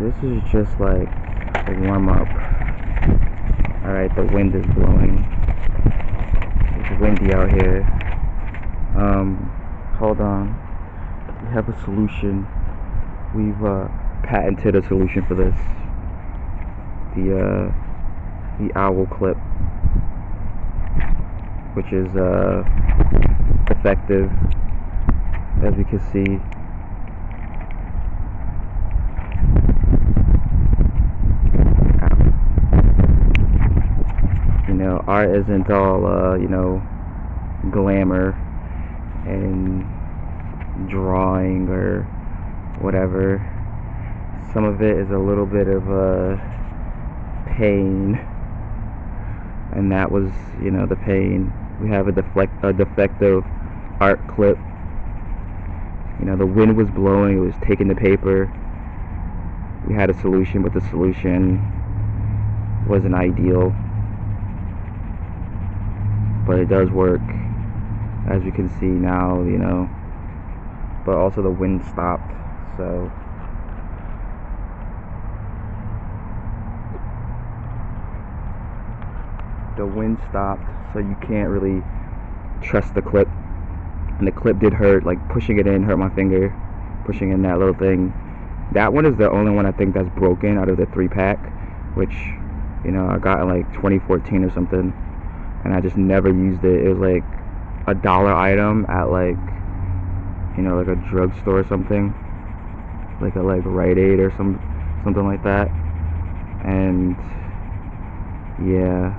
This is just like a warm up. Alright, the wind is blowing. It's windy out here. Hold on. We have a solution. We've patented a solution for this. The owl clip, which is effective, as we can see. You know, art isn't all you know, glamour and drawing or whatever. Some of it is a little bit of pain, and that was, you know, the pain. We have a defective art clip. You know, the wind was blowing, it was taking the paper. We had a solution, but the solution wasn't ideal, but it does work, as you can see now, you know. But also the wind stopped, so the wind stopped, so you can't really trust the clip. And the clip did hurt, like pushing it in hurt my finger, pushing in that little thing. That one is the only one I think that's broken out of the 3-pack, which, you know, I got in like 2014 or something, and I just never used it. It was like a $1 item at, like, you know, like a drugstore or something, like a Rite Aid or something like that. And yeah,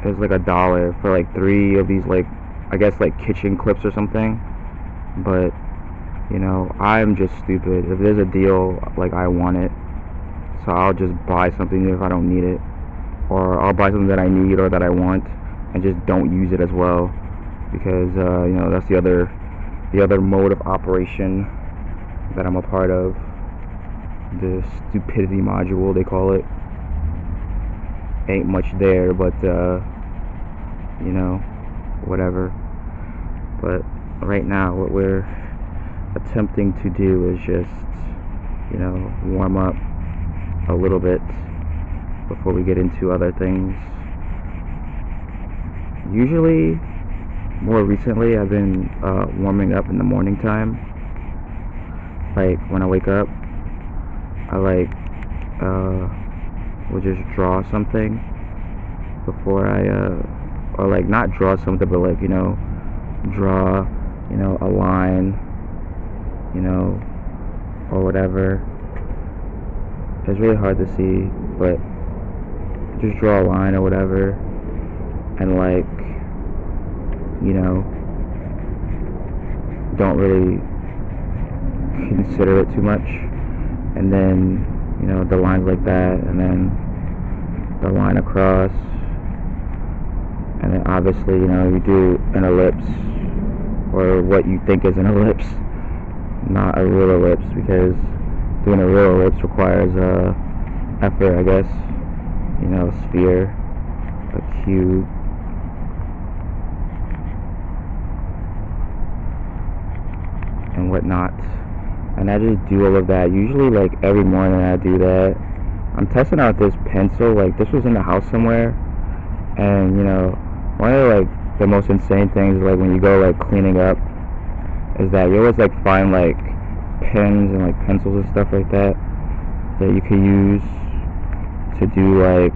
it was like $1 for like 3 of these, like, I guess like kitchen clips or something. But, you know, I'm just stupid. If there's a deal, like, I want it, so I'll just buy something if I don't need it, or I'll buy something that I need or that I want and just don't use it as well, because you know, that's the other mode of operation that I'm a part of. The stupidity module, they call it. Ain't much there, but you know, whatever. But right now, what we're attempting to do is just, you know, warm up a little bit before we get into other things. Usually, more recently, I've been warming up in the morning time. Like, when I wake up, I will just draw something before I or like not draw something, but like, you know, draw, you know, a line, you know, or whatever. It's really hard to see, but just draw a line or whatever, and, like, you know, don't really consider it too much. And then, you know, the lines like that, and then the line across, and then obviously, you know, you do an ellipse, or what you think is an ellipse, not a real ellipse, because doing a real ellipse requires effort, I guess. You know, a sphere, a cube, and whatnot. And I just do all of that. Usually, like, every morning I do that. I'm testing out this pencil. Like, this was in the house somewhere, and, you know, one of the, like, the most insane things, like, when you go, like, cleaning up, is that you always, like, find, like, pens and, like, pencils and stuff like that you can use to do, like,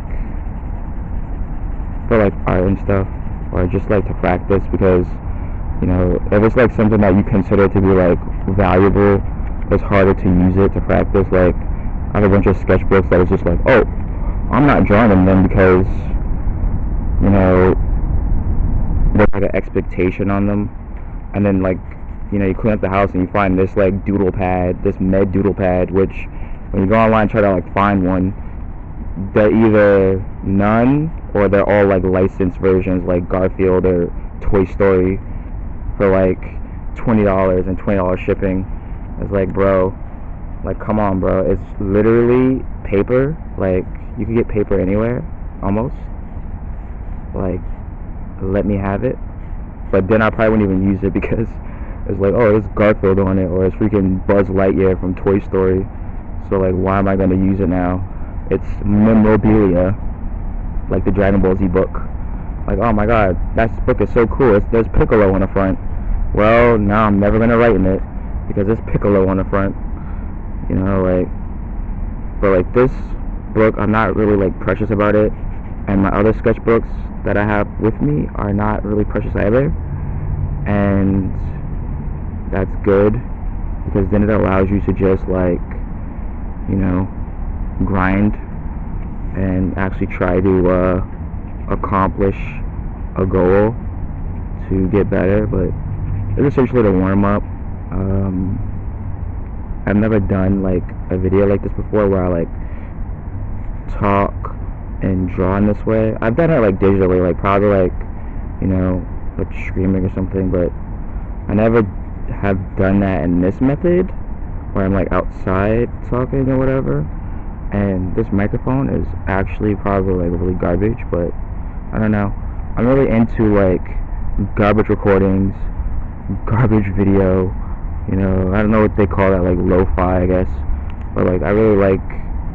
for, like, art and stuff, or just, like, to practice. Because, you know, if it's, like, something that you consider to be, like, valuable, it's harder to use it to practice. Like, I have a bunch of sketchbooks that is just like, oh, I'm not drawing in them because, you know, there's like an expectation on them. And then, like, you know, you clean up the house and you find this, like, doodle pad, this med doodle pad, which when you go online and try to, like, find one, they're either none or they're all, like, licensed versions, like Garfield or Toy Story, for like $20 and $20 shipping. It's like, bro, like, come on, bro. It's literally paper. Like, you can get paper anywhere, almost. Like, let me have it. But then I probably wouldn't even use it, because It's like, oh, it's Garfield on it, or it's freaking Buzz Lightyear from Toy Story. So like, why am I gonna use it now? It's memorabilia, like the Dragon Ball Z book. Like, oh my god, that book is so cool. There's Piccolo on the front. Well, now I'm never gonna write in it because there's Piccolo on the front. You know, like, but like this book, I'm not really like precious about it, and my other sketchbooks that I have with me are not really precious either, and that's good because then it allows you to just like, you know, grind and actually try to accomplish a goal to get better. But it's essentially the warm-up. I've never done like a video like this before where I like talk and draw in this way. I've done it like digitally, like probably like, you know, like streaming or something, but I never have done that in this method where I'm like outside talking or whatever. And this microphone is actually probably like really garbage, but I don't know. I'm really into like garbage recordings, garbage video, you know, I don't know what they call that, like lo-fi I guess, but like I really like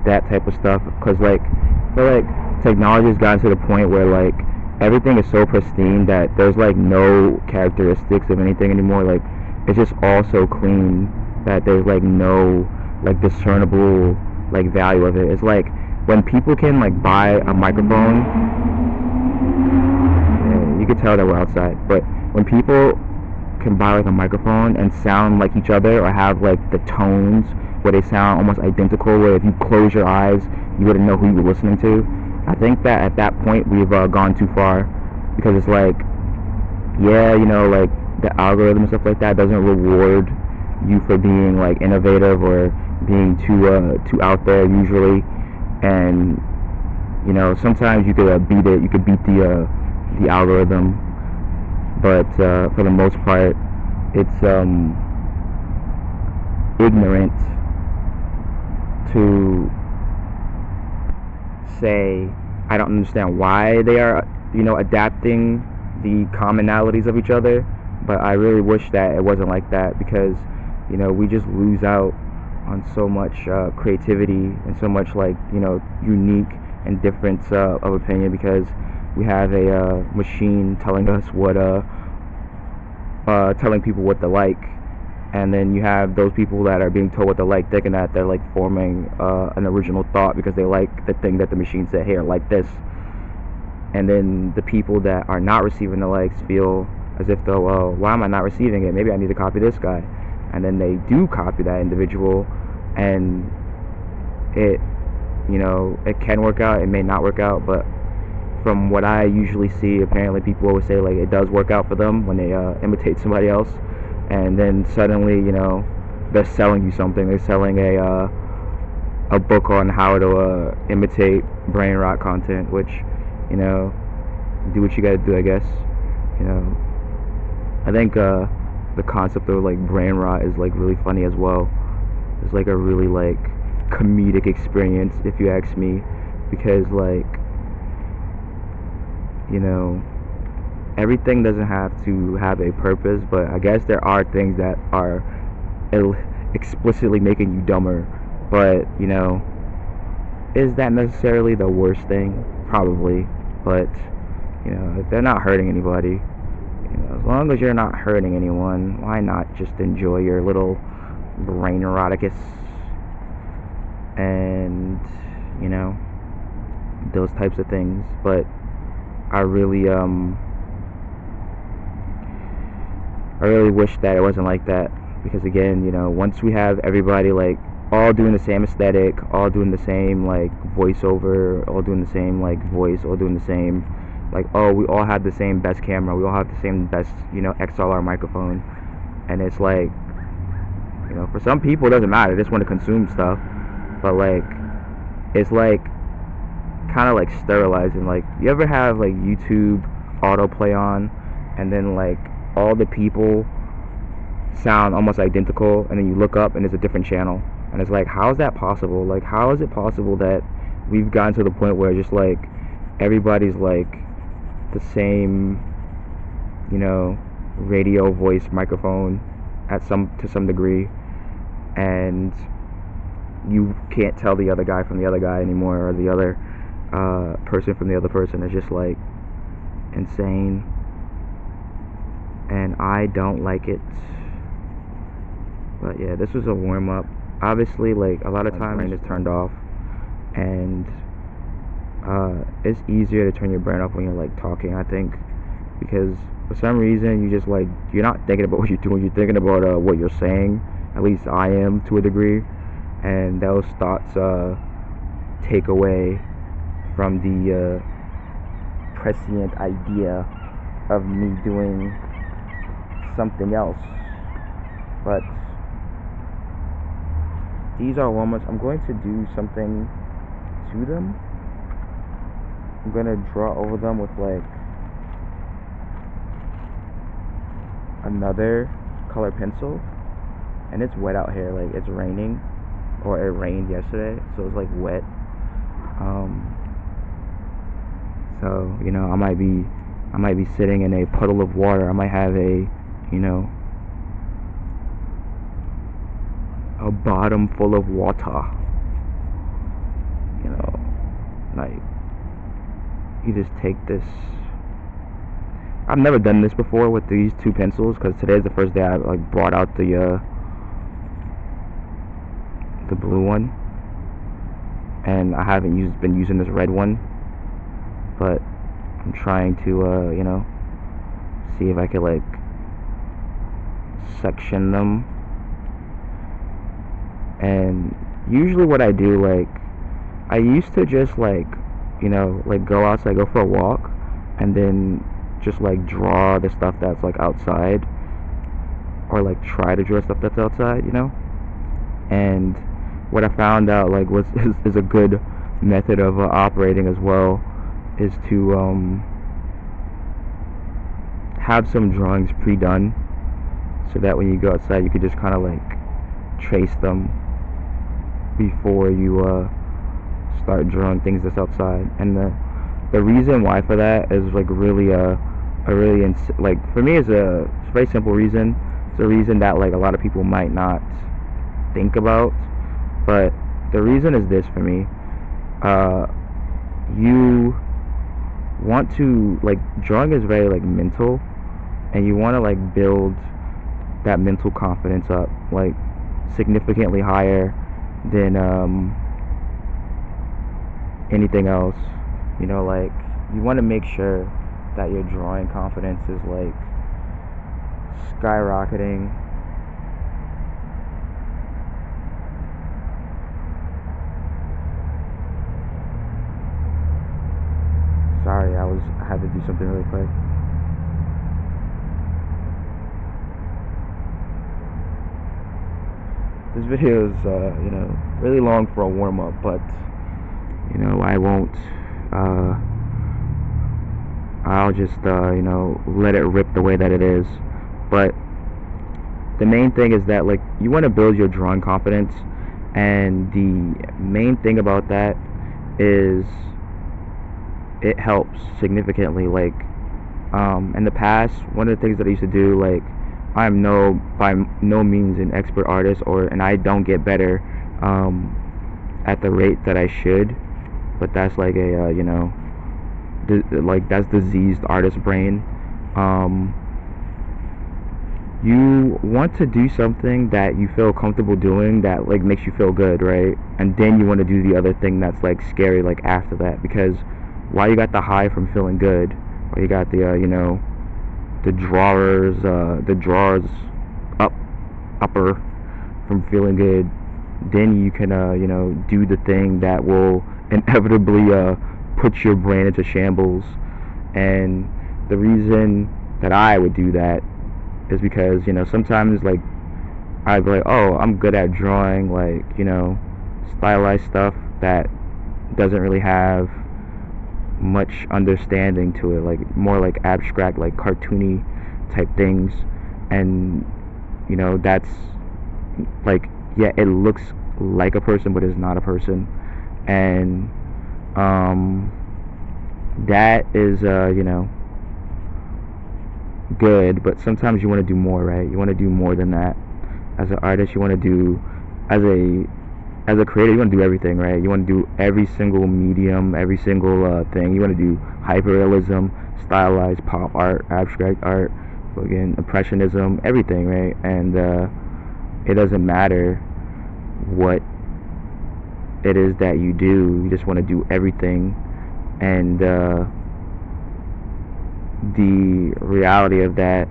that type of stuff because like I feel like technology has gotten to the point where like everything is so pristine that there's like no characteristics of anything anymore. Like it's just all so clean that there's like no like discernible like value of it. It's like when people can like buy a microphone, yeah, you can tell that we're outside, but when people can buy like a microphone and sound like each other or have like the tones where they sound almost identical, where if you close your eyes you wouldn't know who you were listening to, I think that at that point we've gone too far, because it's like, yeah, you know, like the algorithm and stuff like that doesn't reward you for being like innovative or being too out there usually, and you know sometimes you could beat it, you could beat the algorithm, but for the most part it's ignorant to say I don't understand why they are, you know, adapting the commonalities of each other. But I really wish that it wasn't like that, because you know we just lose out on so much creativity and so much like, you know, unique and difference of opinion, because we have a machine telling us what telling people what to like, and then you have those people that are being told what to like thinking that they're like forming an original thought because they like the thing that the machine said, here, like this. And then the people that are not receiving the likes feel as if though, well, why am I not receiving it? Maybe I need to copy this guy. And then they do copy that individual, and it, you know, it can work out, it may not work out, but from what I usually see, apparently people always say like it does work out for them when they imitate somebody else, and then suddenly, you know, they're selling you something. They're selling a book on how to imitate brain rot content, which, you know, do what you gotta do, I guess. You know, I think the concept of like brain rot is like really funny as well. It's like a really like comedic experience, if you ask me, because like, you know, everything doesn't have to have a purpose, but I guess there are things that are explicitly making you dumber. But, you know, is that necessarily the worst thing? Probably. But, you know, if they're not hurting anybody, you know, as long as you're not hurting anyone, why not just enjoy your little brain eroticus and, you know, those types of things. But I really wish that it wasn't like that, because again, you know, once we have everybody like all doing the same aesthetic, all doing the same like voiceover, all doing the same like voice, all doing the same like, oh, we all have the same best camera, we all have the same best, you know, XLR microphone, and it's like, you know, for some people it doesn't matter, they just want to consume stuff, but like, it's like kind of like sterilizing. Like, you ever have like YouTube autoplay on, and then like all the people sound almost identical, and then you look up and it's a different channel, and it's like, how is that possible? Like, how is it possible that we've gotten to the point where just like everybody's like the same, you know, radio voice microphone, to some degree, and you can't tell the other guy from the other guy anymore, or the other person from the other person. It's just like insane, and I don't like it. But yeah, this was a warm up. Obviously, like a lot of times, brain is turned off, and it's easier to turn your brain off when you're like talking, I think, because for some reason you just like, you're not thinking about what you're doing, you're thinking about what you're saying. At least I am, to a degree, and those thoughts take away from the prescient idea of me doing something else. But these are warm-ups. I'm going to do something to them. I'm going to draw over them with like another color pencil, and it's wet out here, like it's raining, or it rained yesterday, so it's like wet. So you know, I might be sitting in a puddle of water. I might have a, you know, a bottom full of water. You know, like you just take this. I've never done this before with these two pencils, because today's the first day I like brought out the blue one, and I haven't been using this red one, but I'm trying to you know, see if I could like section them. And usually what I do, like I used to just like, you know, like go outside, go for a walk, and then just like draw the stuff that's like outside, or like try to draw stuff that's outside, you know. And what I found out like is a good method of operating as well, is to have some drawings pre-done, so that when you go outside you could just kind of like trace them before you start drawing things that's outside. And the reason why for that is like really like for me it's a very simple reason. It's a reason that like a lot of people might not think about, but the reason is this for me. You want to like, drawing is very like mental, and you want to like build that mental confidence up like significantly higher than anything else. You know, like you want to make sure that your drawing confidence is like skyrocketing. Sorry, I had to do something really quick. This video is you know, really long for a warm-up, but you know, I won't I'll just you know, let it rip the way that it is. But the main thing is that like, you want to build your drawing confidence, and the main thing about that is it helps significantly. Like in the past, one of the things that I used to do, like I'm by no means an expert artist, and I don't get better at the rate that I should, but that's like a you know, like that's diseased artist brain. You want to do something that you feel comfortable doing, that like makes you feel good, right? And then you want to do the other thing that's like scary, like after that, because while you got the high from feeling good, or you got the you know, the drawers upper from feeling good, then you can you know, do the thing that will inevitably put your brain into shambles. And the reason that I would do that is because, you know, sometimes like I'd be like, oh, I'm good at drawing like, you know, stylized stuff that doesn't really have much understanding to it, like more like abstract, like cartoony type things. And you know, that's like, yeah, it looks like a person, but it's not a person. And that is you know, good, but sometimes you want to do more, right? You want to do more than that. As an artist, you want to do, as a creator, you want to do everything, right? You want to do every single medium, every single thing. You want to do hyperrealism, stylized pop art, abstract art, again, impressionism, everything, right? And it doesn't matter what it is that you do. You just want to do everything. And the reality of that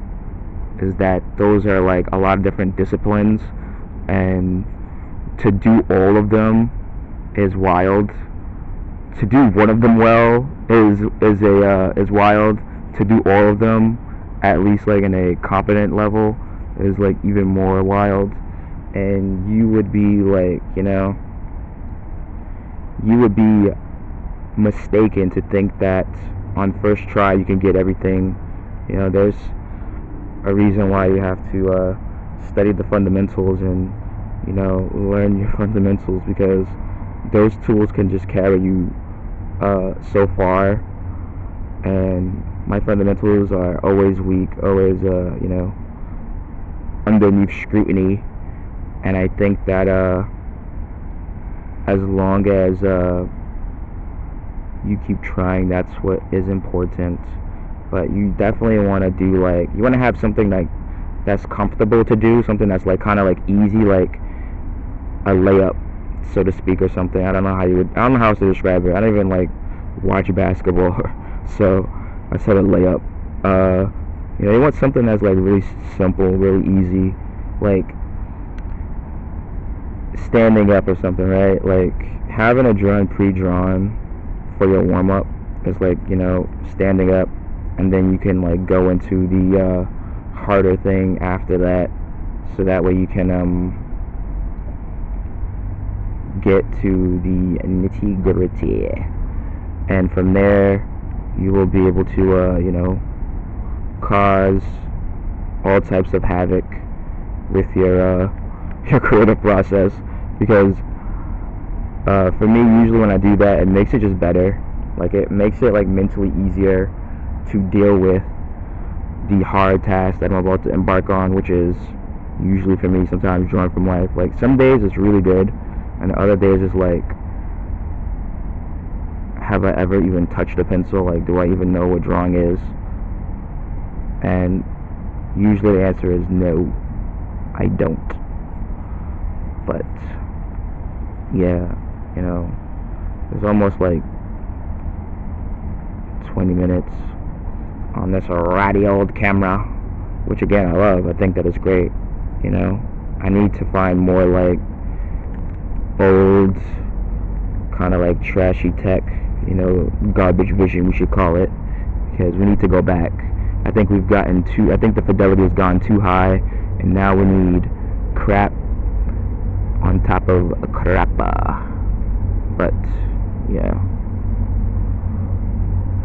is that those are like a lot of different disciplines, and to do all of them is wild. To do one of them well is wild. To do all of them, at least like in a competent level, is like even more wild. And you would be like, you would be mistaken to think that on first try you can get everything. There's a reason why you have to study the fundamentals and learn your fundamentals, because those tools can just carry you so far. And my fundamentals are always weak, always underneath scrutiny. And I think that as long as you keep trying, that's what is important. But you definitely want to do, like, you want to have something like that's comfortable to do, something that's like kind of like easy, like a layup, so to speak, or something. I don't know how else to describe it. I don't even like watch basketball, so I said a layup. You want something that's like really simple, really easy, like standing up or something, right? Like having a drawing pre-drawn for your warm-up is like, standing up, and then you can like go into the harder thing after that, so that way you can get to the nitty-gritty, and from there you will be able to cause all types of havoc with your creative process. Because for me, usually when I do that, it makes it just better. Like, it makes it like mentally easier to deal with the hard task that I'm about to embark on, which is usually for me sometimes drawing from life. Like, some days it's really good, and other days it's like, have I ever even touched a pencil? Like, do I even know what drawing is? And usually the answer is no, I don't. But yeah, there's almost like 20 minutes on this ratty old camera, which again I love. I think that is great. I need to find more like old, kind of like trashy tech, garbage vision we should call it, because we need to go back. I think the fidelity has gone too high, and now we need crap on top of a crappa. But yeah,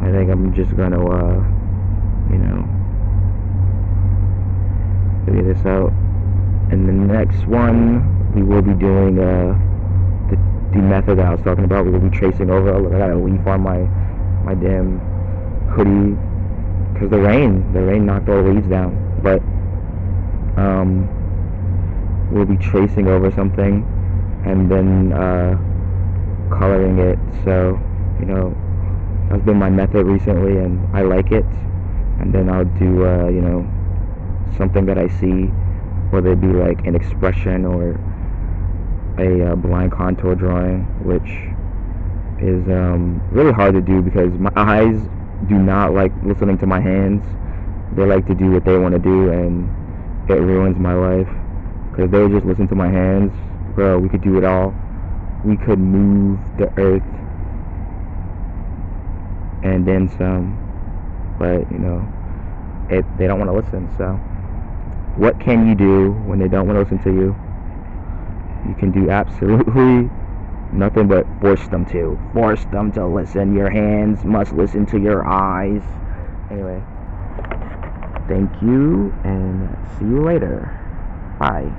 I think I'm just gonna figure this out. And the next one, we will be doing the method that I was talking about. We will be tracing over. Look, I got a leaf on my damn hoodie because the rain knocked all the leaves down. But we'll be tracing over something and then coloring it. So that's been my method recently, and I like it. And then I'll do something that I see, whether it be like an expression or a blind contour drawing, which is really hard to do because my eyes do not like listening to my hands. They like to do what they want to do, and it ruins my life. Because if they would just listen to my hands, bro, we could do it all. We could move the earth and then some. But they don't want to listen. So what can you do when they don't want to listen to you? You can do absolutely nothing but force them to listen. Your hands must listen to your eyes. Anyway, thank you, and see you later. Bye.